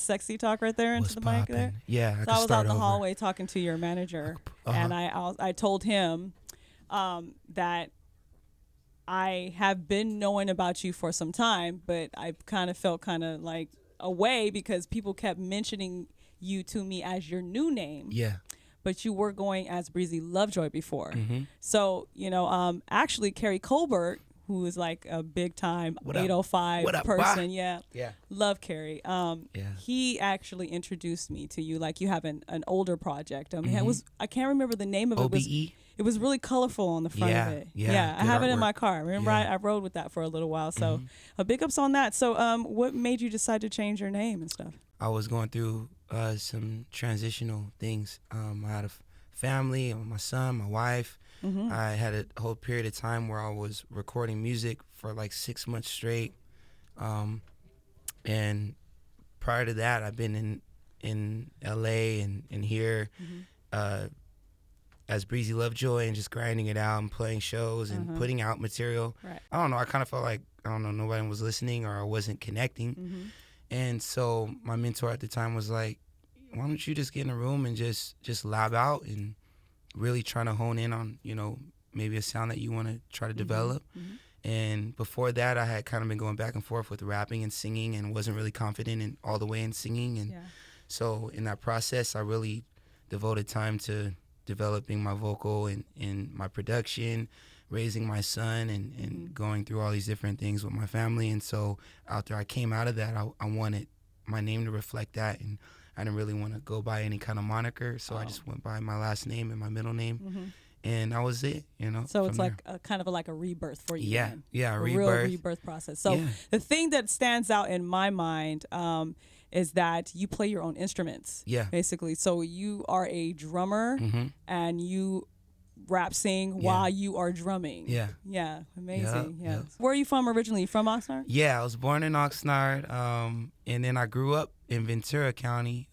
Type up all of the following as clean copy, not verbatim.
sexy talk right there into What's the mic there? poppin'? Yeah, I So can I was out start in the over. hallway talking to your manager, and I told him that I have been knowing about you for some time, but I kind of felt kind of like away because people kept mentioning you to me as your new name. Yeah. But you were going as Breezy Lovejoy before. Mm-hmm. So, actually Carrie Colbert, who is like a big time What up? 805 What up, person. boy? Yeah. Yeah. Love Carrie. Yeah. He actually introduced me to you. Like you have an older project. It Mm-hmm. was, I can't remember the name of it. OBE? It was really colorful on the front Yeah, of it. yeah, I good have it in artwork. my car. Remember, Yeah. I rode with that for a little while. So, Mm-hmm. big ups on that. So, what made you decide to change your name and stuff? I was going through some transitional things. I had a family, my son, my wife. Mm-hmm. I had a whole period of time where I was recording music for like 6 months straight. And prior to that, I've been in LA and here as Breezy Lovejoy and just grinding it out and playing shows and putting out material. Right. I don't know. I kind of felt like, nobody was listening or I wasn't connecting. Mm-hmm. And so my mentor at the time was like, why don't you just get in a room and just lab out and really try to hone in on, maybe a sound that you want to try to develop. Mm-hmm. And before that, I had kind of been going back and forth with rapping and singing and wasn't really confident in all the way in singing. And so in that process, I really devoted time to developing my vocal and my production, raising my son and going through all these different things with my family. And so after I came out of that, I wanted my name to reflect that. And I didn't really want to go by any kind of moniker. So I just went by my last name and my middle name. Mm-hmm. And that was it, So it's like a kind of like a rebirth for you. Yeah, then. yeah, a rebirth. real rebirth process. So the thing that stands out in my mind is that you play your own instruments. Yeah. Basically. So you are a drummer and you rap sing while you are drumming. Yeah. Yeah. Amazing. Yep, yep. Where are you from originally? You from Oxnard? Yeah, I was born in Oxnard, and then I grew up in Ventura County.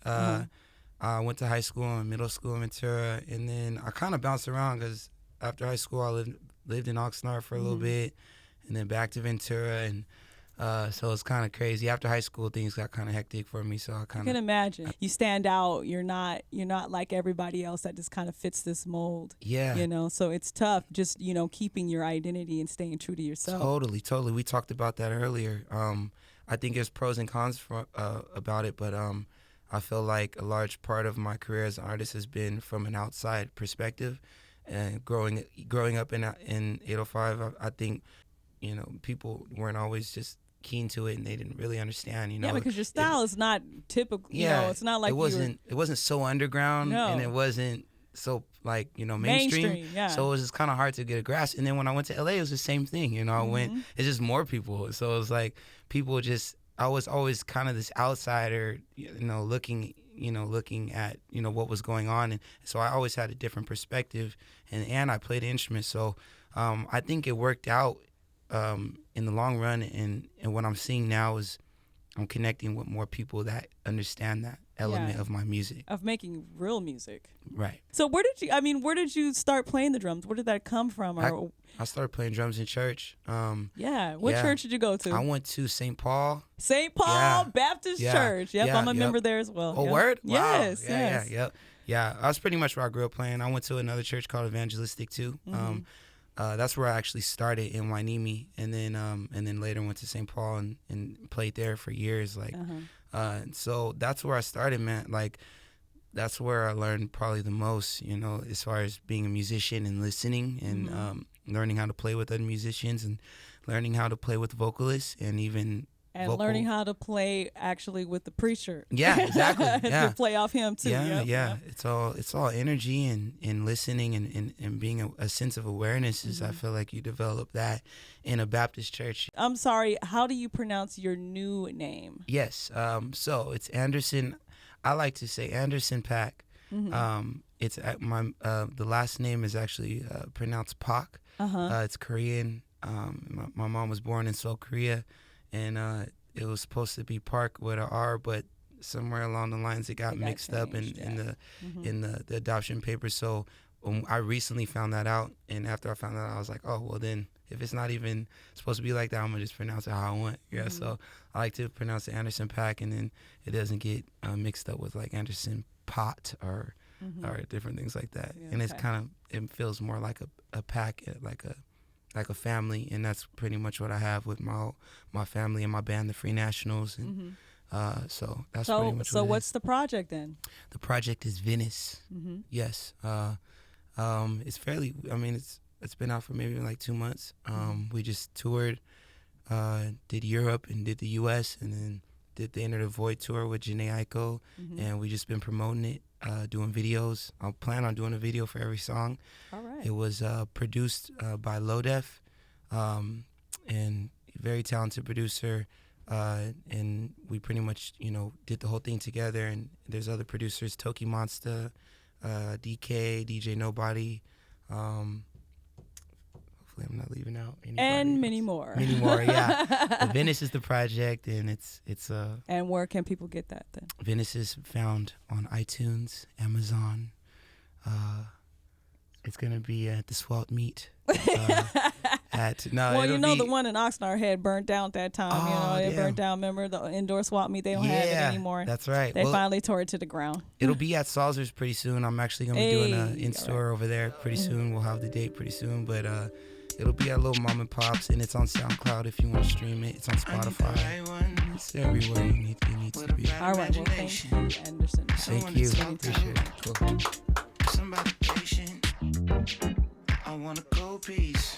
I went to high school and middle school in Ventura, and then I kind of bounced around because after high school I lived in Oxnard for a little bit, and then back to Ventura, and so it's kind of crazy. After high school, things got kind of hectic for me, so I can imagine. You stand out. You're not like everybody else that just kind of fits this mold. Yeah. So it's tough just, keeping your identity and staying true to yourself. Totally. We talked about that earlier. I think there's pros and cons about it, but I feel like a large part of my career as an artist has been from an outside perspective. And growing up in 805, I think, people weren't always just keen to it and they didn't really understand, Yeah, because your style is not typical. It's not like it wasn't so underground and it wasn't so like, mainstream. Yeah. So it was just kind of hard to get a grasp. And then when I went to LA, it was the same thing. I went, it's just more people. So it was like people just, I was always kind of this outsider, looking at, what was going on. And so I always had a different perspective and I played the instrument. So I think it worked out in the long run. And what I'm seeing now is I'm connecting with more people that understand that element of my music. Of making real music. Right. So where did you start playing the drums? Where did that come from? I started playing drums in church. What church did you go to? I went to St. Paul. St. Paul Baptist Church. Yep, I'm a member there as well. Oh, word? Wow. Yes, yes. Yeah, that's pretty much where I grew up playing. I went to another church called Evangelistic too. That's where I actually started in Wainimi, and then later went to St. Paul and played there for years. So that's where I started, man. Like, that's where I learned probably the most, as far as being a musician and listening and learning how to play with other musicians and learning how to play with vocalists and even learning how to play actually with the preacher. Yeah, exactly. Yeah. To play off him too. Yeah. It's all energy and listening and being a sense of awareness is I feel like you develop that in a Baptist church. I'm sorry, how do you pronounce your new name? Yes. So it's Anderson. I like to say Anderson Paak. It's the last name is actually pronounced Paak. It's Korean. My mom was born in Seoul, Korea, and it was supposed to be Park with an R, but somewhere along the lines it got mixed up in the adoption papers. So I recently found that out, and after I found that out, I was like, oh, well then if it's not even supposed to be like that, I'm gonna just pronounce it how I want. Yeah, so I like to pronounce it Anderson Paak, and then it doesn't get mixed up with like Anderson Pot or different things like that. Yeah, and it's kind of, it feels more like a pack, like a family, and that's pretty much what I have with my family and my band, the Free Nationals, and so that's pretty much. So what's the project then? The project is Venice. Yes, it's fairly. I mean, it's been out for maybe like 2 months. We just toured, did Europe and did the U.S. and then did the Enter the Void tour with Jhené Aiko, and we just been promoting it, doing videos. I'll plan on doing a video for every song. All right. It was produced by Low Def, and very talented producer, and we pretty much, did the whole thing together. And there's other producers, Toki Monster, DK, DJ Nobody. Hopefully I'm not leaving out anybody. And many more. Many more, yeah. But Venice is the project, and it's And where can people get that then? Venice is found on iTunes, Amazon. It's gonna be at the Swalt Meet. Well, the one in Oxnard had burnt down at that time. It burnt down. Remember the indoor swap meet? They don't have it anymore. That's right. They finally tore it to the ground. It'll be at Salzer's pretty soon. I'm actually gonna be doing an in-store over there pretty soon. We'll have the date pretty soon, but it'll be at little mom and pops, and it's on SoundCloud if you want to stream it. It's on Spotify. It's everywhere you need to be. All right. Well, thank you, Anderson. Thank you. Appreciate it. Cool. Somebody patient. I wanna go peace.